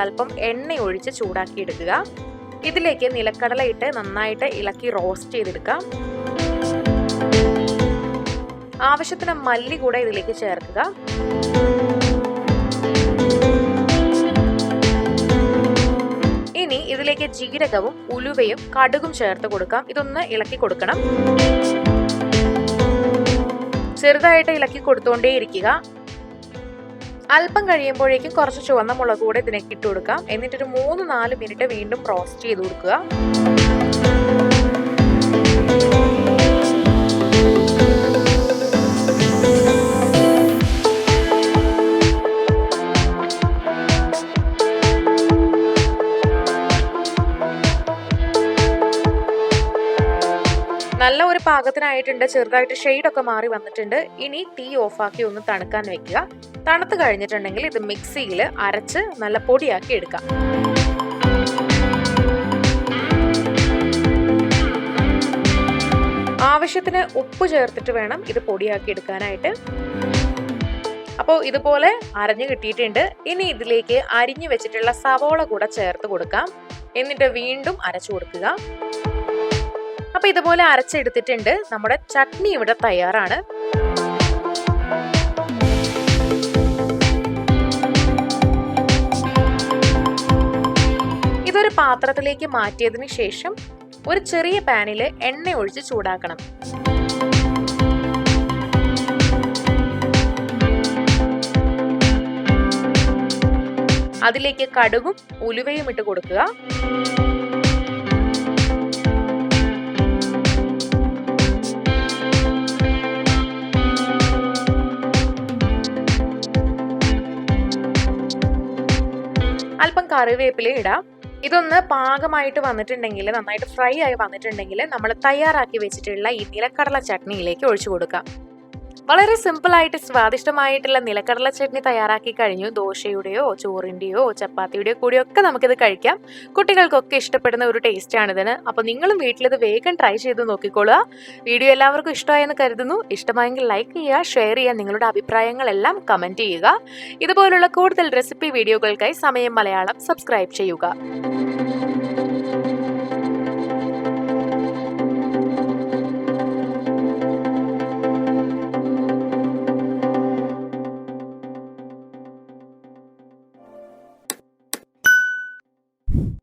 ഒരല്പം എണ്ണ ഒഴിച്ച് ചൂടാക്കി എടുക്കുക. ഇതിലേക്ക് നിലക്കടല ഇട്ട് നന്നായിട്ട് ഇളക്കി റോസ്റ്റ് ചെയ്തെടുക്കാം. ആവശ്യത്തിന് മല്ലി കൂടെ ഇതിലേക്ക് ചേർക്കുക. ഇനി ഇതിലേക്ക് ജീരകവും ഉലുവയും കടുകും ചേർത്ത് കൊടുക്കാം. ഇതൊന്ന് ഇളക്കി കൊടുക്കണം. ചെറുതായിട്ട് ഇളക്കി കൊടുത്തുകൊണ്ടേയിരിക്കുക. അല്പം കഴിയുമ്പോഴേക്കും കുറച്ച് ചുവന്ന മുളക് കൂടെ ഇതിലേക്ക് ഇട്ട് കൊടുക്കാം. എന്നിട്ടൊരു 3-4 മിനിറ്റ് വീണ്ടും റോസ്റ്റ് ചെയ്ത് കൊടുക്കുക. നല്ല ഒരു പാകത്തിനായിട്ടുണ്ട്. ചെറുതായിട്ട് ഷെയ്ഡൊക്കെ മാറി വന്നിട്ടുണ്ട്. ഇനി തീ ഓഫാക്കി ഒന്ന് തണുക്കാൻ വെക്കുക. തണുത്ത് കഴിഞ്ഞിട്ടുണ്ടെങ്കിൽ ഇത് മിക്സിയിൽ അരച്ച് നല്ല പൊടിയാക്കി എടുക്കാം. ആവശ്യത്തിന് ഉപ്പ് ചേർത്തിട്ട് വേണം ഇത് പൊടിയാക്കി എടുക്കാനായിട്ട്. അപ്പോൾ ഇതുപോലെ അരഞ്ഞു കിട്ടിയിട്ടുണ്ട്. ഇനി ഇതിലേക്ക് അരിഞ്ഞു വെച്ചിട്ടുള്ള സവോള കൂടെ ചേർത്ത് കൊടുക്കാം. എന്നിട്ട് വീണ്ടും അരച്ചു കൊടുക്കുക. അപ്പൊ ഇതുപോലെ അരച്ചെടുത്തിട്ടുണ്ട്. നമ്മുടെ ചട്നി ഇവിടെ തയ്യാറാണ്. ഇതൊരു പാത്രത്തിലേക്ക് മാറ്റിയതിന് ശേഷം ഒരു ചെറിയ പാനിൽ എണ്ണ ഒഴിച്ച് ചൂടാക്കണം. അതിലേക്ക് കടുകും ഉലുവയും ഇട്ട് കൊടുക്കുക. അല്പം കറിവേപ്പില ഇടാം. ഇതൊന്ന് പാകമായിട്ട് വന്നിട്ടുണ്ടെങ്കിൽ, നന്നായിട്ട് ഫ്രൈ ആയി വന്നിട്ടുണ്ടെങ്കിൽ നമ്മൾ തയ്യാറാക്കി വെച്ചിട്ടുള്ള ഈ നിലക്കടല ചട്നിയിലേക്ക് ഒഴിച്ചു കൊടുക്കാം. വളരെ സിമ്പിളായിട്ട് സ്വാദിഷ്ടമായിട്ടുള്ള നിലക്കടല ചട്നി തയ്യാറാക്കി കഴിഞ്ഞു. ദോശയുടെയോ ചോറിൻ്റെയോ ചപ്പാത്തിയുടെയോ കൂടെയൊക്കെ നമുക്കിത് കഴിക്കാം. കുട്ടികൾക്കൊക്കെ ഇഷ്ടപ്പെടുന്ന ഒരു ടേസ്റ്റാണിതിന്. അപ്പോൾ നിങ്ങളും വീട്ടിലിത് വേഗം ട്രൈ ചെയ്ത് നോക്കിക്കോളുക. വീഡിയോ എല്ലാവർക്കും ഇഷ്ടമായെന്ന് കരുതുന്നു. ഇഷ്ടമായെങ്കിൽ ലൈക്ക് ചെയ്യുക, ഷെയർ ചെയ്യുക, നിങ്ങളുടെ അഭിപ്രായങ്ങളെല്ലാം കമൻറ്റ് ചെയ്യുക. ഇതുപോലുള്ള കൂടുതൽ റെസിപ്പി വീഡിയോകൾക്കായി സമയം മലയാളം സബ്സ്ക്രൈബ് ചെയ്യുക.